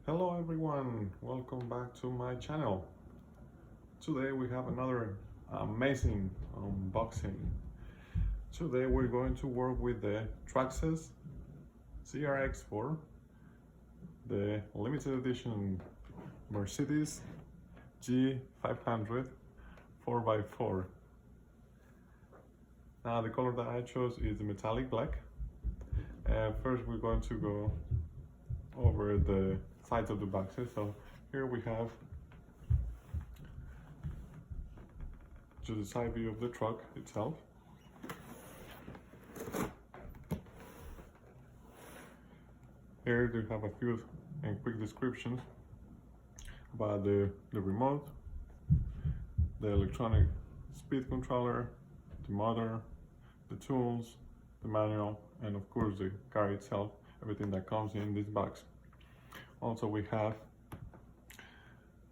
Hello everyone, welcome back to my channel. Today we have another amazing unboxing. Today we're going to work with the Traxxas TRX-4, the limited edition Mercedes G500 4x4. Now the color that I chose is the metallic black. First we're going to go over the sides of the boxes. So here we have just the side view of the truck itself. Here we have a few and quick descriptions about the remote, the electronic speed controller, the motor, the tools, the manual, and of course the car itself, everything that comes in this box. Also we have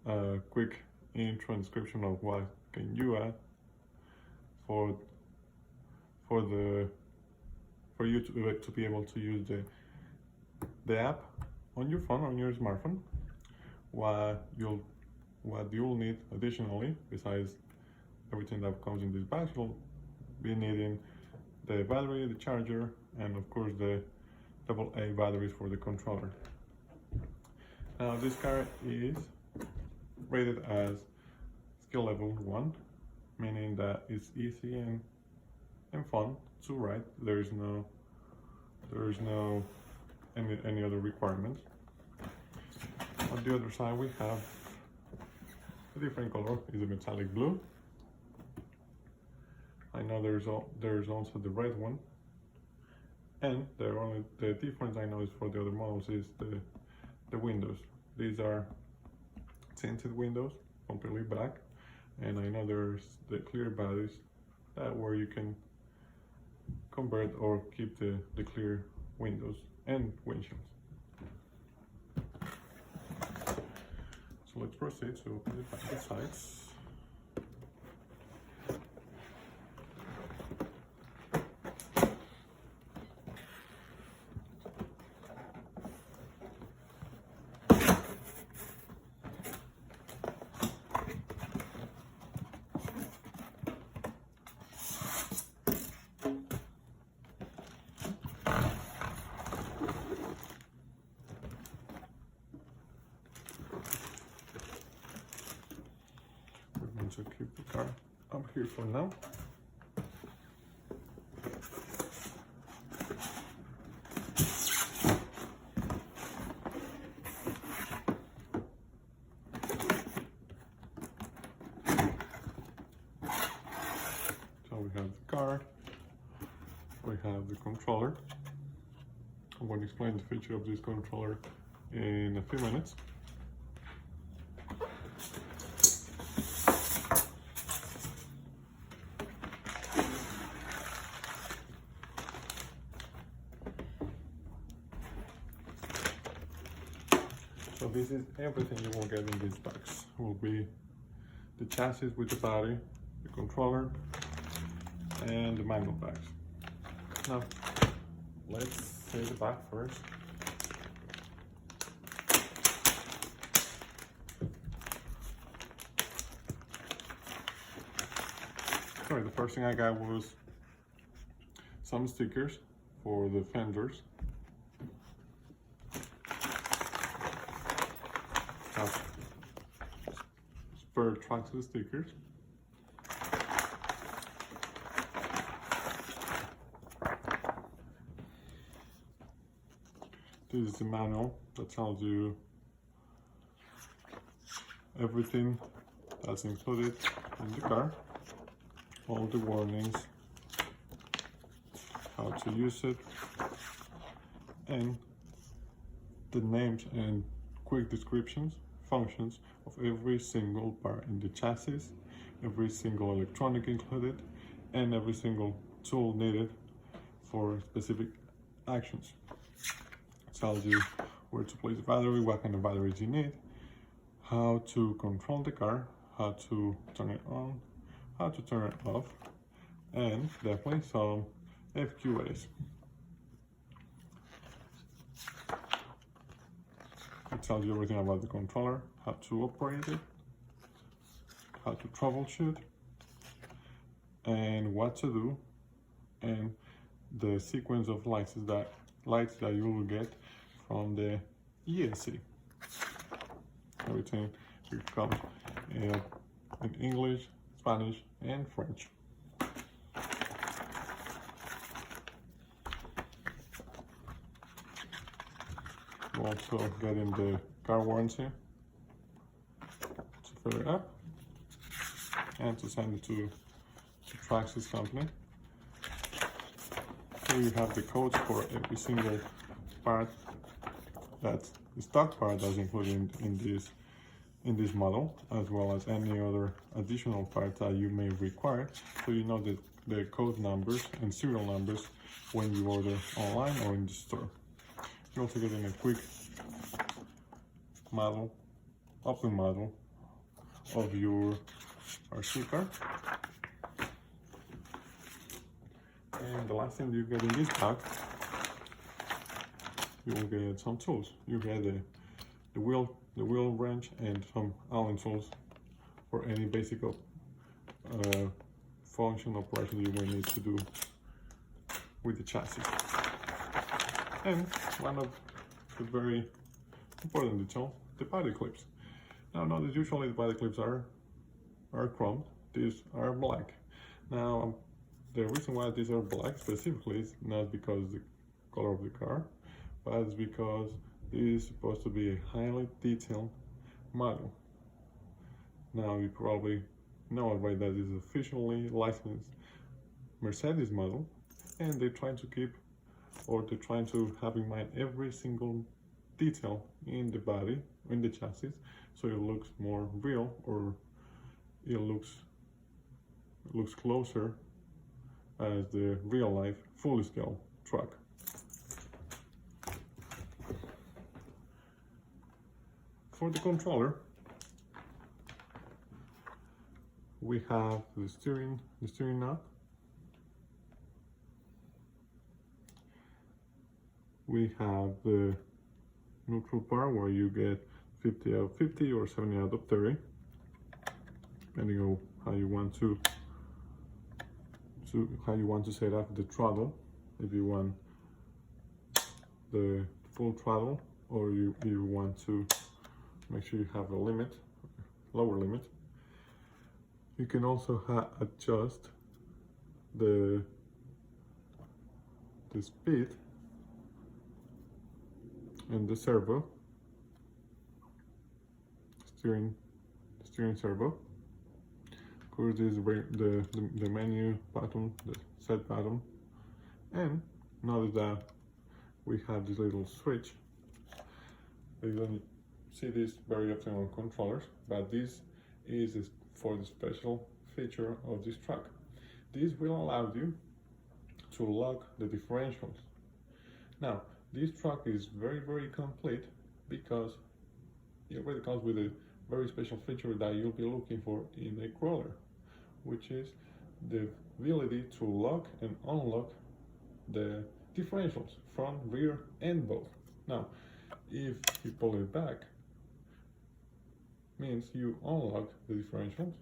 a quick intro and description of what can you add for you to be able to use the app on your phone, on your smartphone. What you'll need additionally, besides everything that comes in this box, you'll be needing the battery, the charger, and of course the AA batteries for the controller. Now this car is rated as skill level 1, meaning that it's easy and fun to ride. There is no any other requirements. On the other side we have a different color, is a metallic blue. I know there's also the red one, and the difference I know is for the other models is the windows. These are tinted windows, completely black, and I know there's the clear bodies where you can convert or keep the clear windows and windshields. So let's proceed to open the sides. To keep the car up here for now. So we have the car, we have the controller. I'm going to explain the feature of this controller in a few minutes. So this is everything you will get in this box. Will be the chassis with the body, the controller, and the manual bags. Now, let's see the back first. Sorry, the first thing I got was some stickers for the fenders. Spare Traxxas stickers. This is the manual that tells you everything that's included in the car, all the warnings, how to use it, and the names and quick descriptions, functions of every single part in the chassis, every single electronic included, and every single tool needed for specific actions. It tells you where to place the battery, what kind of batteries you need, how to control the car, how to turn it on, how to turn it off, and definitely some FQAs. It tells you everything about the controller, how to operate it, how to troubleshoot, and what to do, and the sequence of lights that you will get from the ESC. Everything comes in English, Spanish, and French. We're also getting the car warranty to fill it up and to send it to Traxxas company. Here you have the codes for every single part, that's the stock part that's included in this model, as well as any other additional parts that you may require, so you know the code numbers and serial numbers when you order online or in the store. You're also getting a quick model, open model of your RC car. And the last thing you get in this pack, you will get some tools. You get the wheel wrench and some Allen tools for any basic function operation you may need to do with the chassis. And one of the very important details, the body clips. Now notice usually the body clips are chrome, these are black. Now the reason why these are black specifically is not because the color of the car, but it's because this is supposed to be a highly detailed model. Now you probably know already that this is officially licensed Mercedes model, and they're trying to keep, or they're trying to have in mind every single detail in the body, in the chassis, so it looks more real, or it looks closer as the real life full scale truck. For the controller, we have the steering knob. We have the neutral part where you get 50 out of 50 or 70 out of 30, depending on how you want to set up the throttle. If you want the full throttle, or you want to make sure you have a limit, lower limit. You can also adjust the speed and the servo, steering servo. Of course, this is the menu button, the set button, and notice that we have this little switch. You don't see this very often on controllers, but this is for the special feature of this truck. This will allow you to lock the differentials. Now, this truck is very, very complete because it already comes with a very special feature that you'll be looking for in a crawler, which is the ability to lock and unlock the differentials, front, rear, and both. Now, if you pull it back, means you unlock the differentials.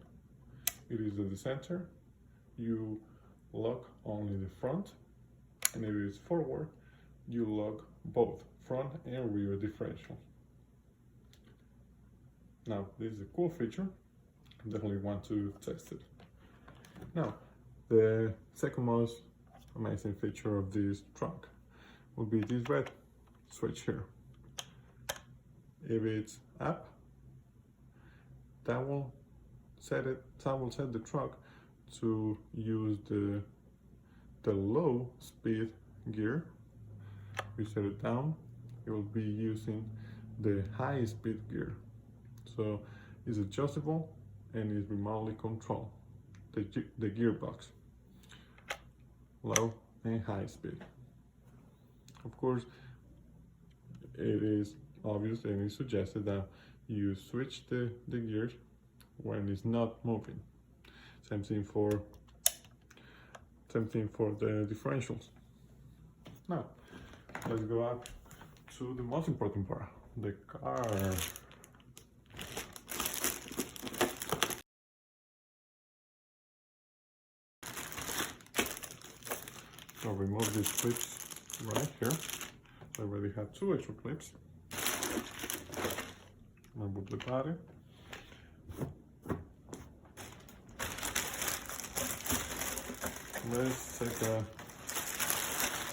It is at the center, you lock only the front, and if it is forward, you lock both front and rear differentials. Now, this is a cool feature. I definitely want to test it. Now, the second most amazing feature of this truck will be this red switch here. If it's up, that will set the truck to use the low speed gear. We set it down, it will be using the high speed gear. So it's adjustable and is remotely controlled. The gearbox, low and high speed. Of course, it is obvious and it's suggested that you switch the gears when it's not moving. Same thing for the differentials. Now, let's go up to the most important part, the car. So remove these clips right here. I already have 2 extra clips. Remove the body. Let's take a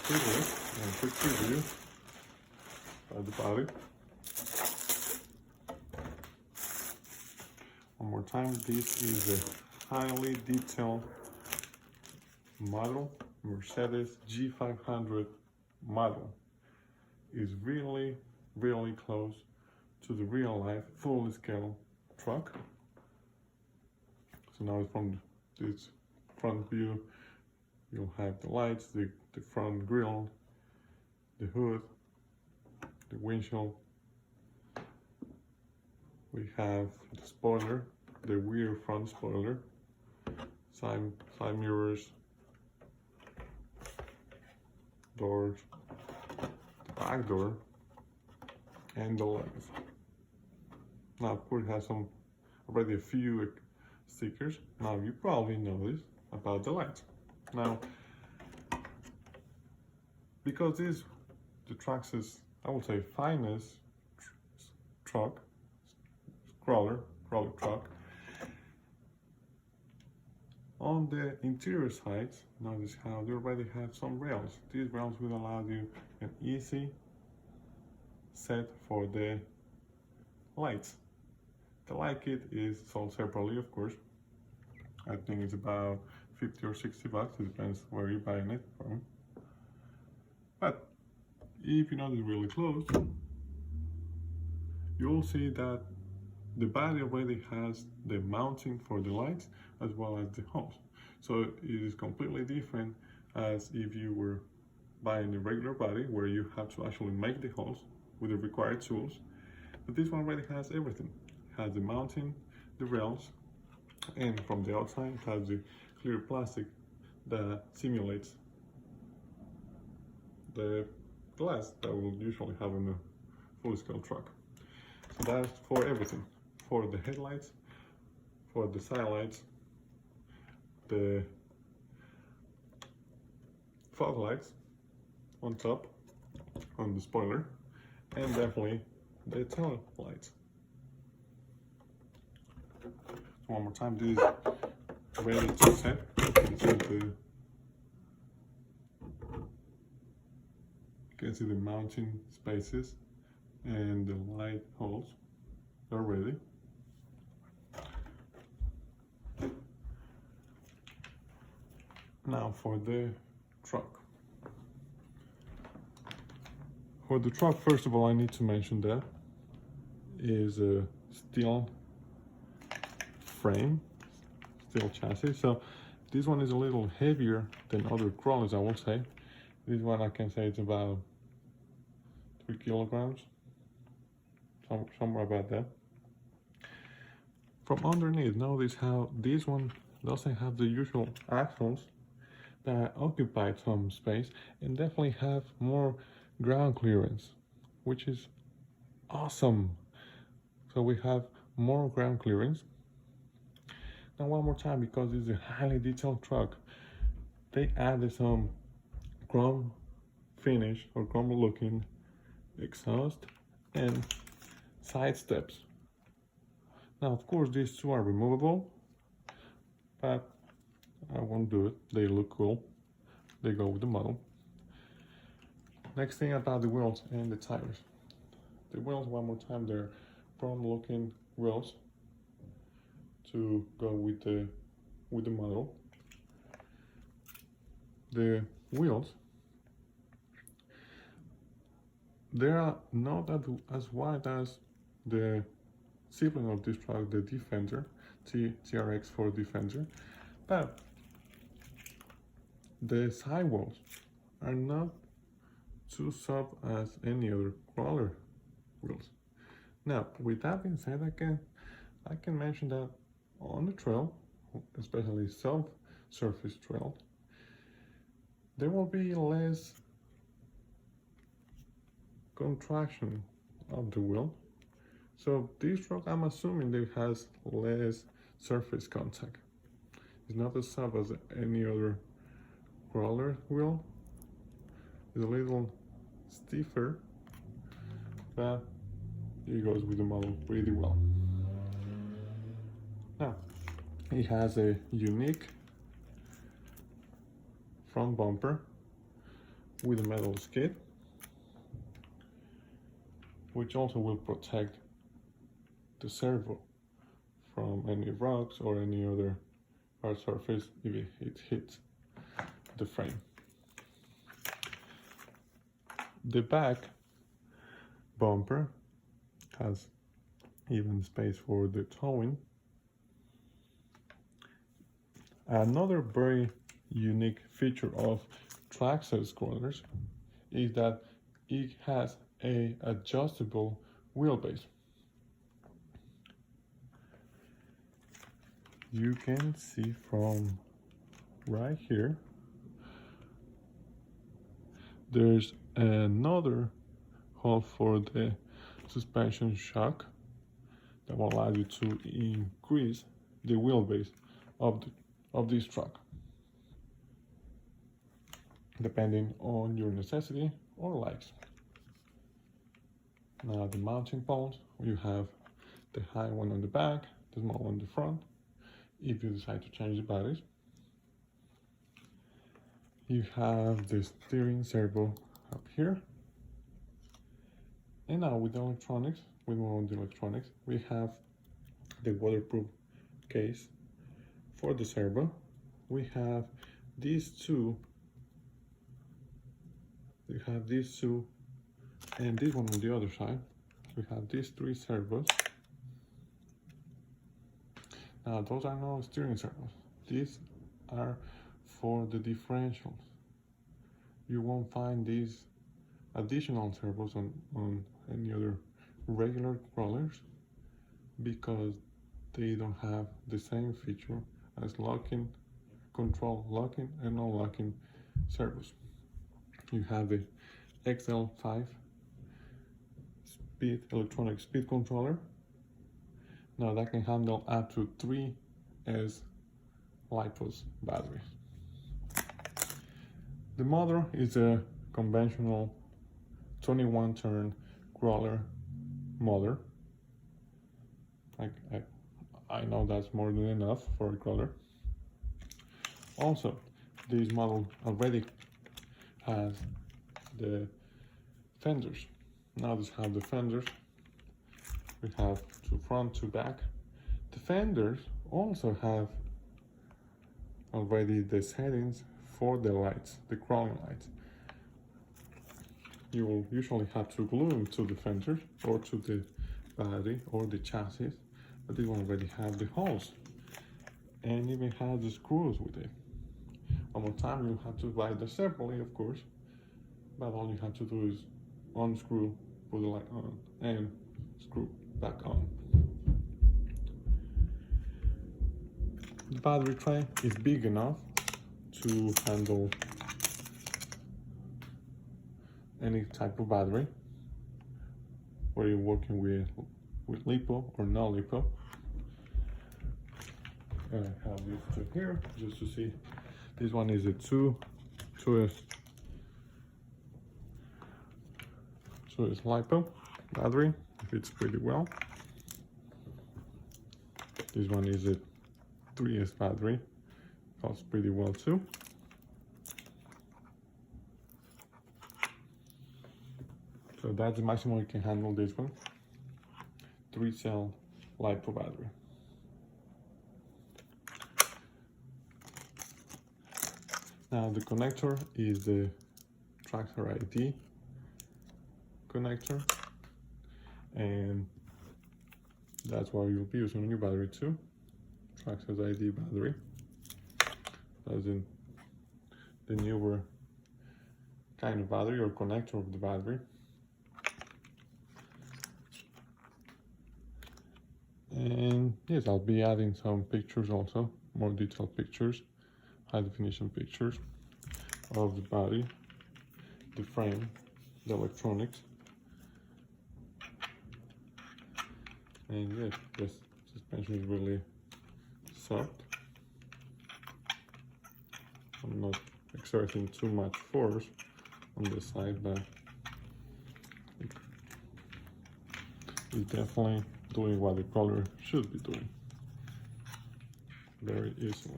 quick preview of the body. One more time, this is a highly detailed model, Mercedes G500 model. Is really, really close to the real life, full scale truck. So now from this front view, you'll have the lights, the front grille, the hood, the windshield. We have the spoiler, the rear front spoiler, side mirrors, doors, the back door, and the legs. Now, of course, it has already a few stickers. Now, you probably noticed about the lights. Now, because this is the Traxxas, I would say, finest truck, crawler truck. On the interior sides, notice how they already have some rails. These rails will allow you an easy set for the lights. The light kit is sold separately, of course. I think it's about 50 or 60 bucks. It depends where you're buying it from. But if you notice really close, you'll see that the body already has the mounting for the lights as well as the holes. So it is completely different as if you were buying a regular body where you have to actually make the holes with the required tools. But this one already has everything. It has the mounting, the rails, and from the outside it has the clear plastic that simulates the glass that we'll usually have in a full-scale truck. So that's for everything. For the headlights, for the side lights, the fog lights on top, on the spoiler, and definitely the tail lights. So one more time, this is ready to set. You can see the mounting spaces and the light holes are ready. Now for the truck. For the truck, first of all, I need to mention that is a steel frame, steel chassis. So this one is a little heavier than other crawlers, I will say. This one I can say it's about 3 kilograms, somewhere about that. From underneath, notice how this one doesn't have the usual axles that occupy some space and definitely have more ground clearance, which is awesome. So we have more ground clearance. Now one more time, because it's a highly detailed truck, they added some chrome finish or chrome looking exhaust and side steps. Now of course these two are removable, but I won't do it. They look cool. They go with the model. Next thing about the wheels and the tires. The wheels, one more time, they're chrome looking wheels to go with the model. The wheels, they are not as wide as the sibling of this truck, the Defender, TRX-4 Defender, but the sidewalls are not too soft as any other crawler wheels. Now, with that being said, I can mention that on the trail, especially soft surface trail, there will be less contraction of the wheel. So this truck, I'm assuming it has less surface contact. It's not as soft as any other crawler wheel. It's a little stiffer, but it goes with the model pretty well. Now, it has a unique front bumper with a metal skid, which also will protect the servo from any rocks or any other hard surface if it hits the frame. The back bumper has even space for the towing. Another very unique feature of Traxxas crawlers is that it has a adjustable wheelbase. You can see from right here, there's another hole for the suspension shock that will allow you to increase the wheelbase of this truck, depending on your necessity or likes. Now the mounting poles, you have the high one on the back, the small one on the front, if you decide to change the batteries. You have the steering servo up here. And now with the electronics, with more on the electronics, we have the waterproof case for the servo. We have these two. We have these two, and this one on the other side. We have these three servos. Now those are not steering servos. These are for the differentials. You won't find these additional servos on any other regular crawlers because they don't have the same feature as locking, control locking and unlocking servos. You have the XL5 electronic speed controller. Now that can handle up to 3 S LiPos batteries. The motor is a conventional 21 turn crawler motor. I know that's more than enough for a crawler. Also, this model already has the fenders. Now this have the fenders. We have two front, two back. The fenders also have already the settings for the lights, the crawling lights. You will usually have to glue them to the fenders or to the battery or the chassis, but this one already have the holes and even has the screws with it. One more time, you have to buy them separately, of course, but all you have to do is unscrew, put the light on, and screw back on. The battery tray is big enough to handle any type of battery, whether you're working with LiPo or no LiPo. I have these two here just to see. This one is a 2S LiPo battery. It fits pretty well. This one is a 3S battery. Fits pretty well too. So that's the maximum you can handle this one. 3-cell LiPo battery. Now the connector is the Traxxas ID connector, and that's why you'll be using a new battery too. Traxxas ID battery. That's the newer kind of battery or connector of the battery. And yes, I'll be adding some pictures also, more detailed pictures, high definition pictures of the body, the frame, the electronics, And yeah, this suspension is really soft. I'm not exerting too much force on this side, but it's definitely doing what the color should be doing very easily.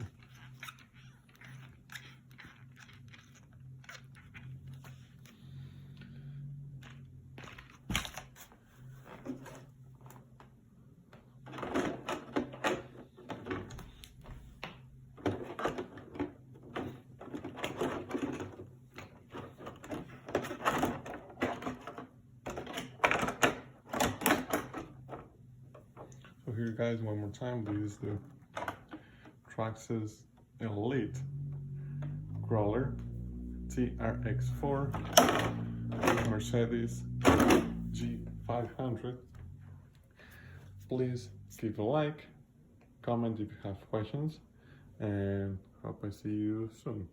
So here guys, one more time, this is the Traxxas Elite Crawler TRX-4 Mercedes G500. Please give a like, comment if you have questions, and hope I see you soon.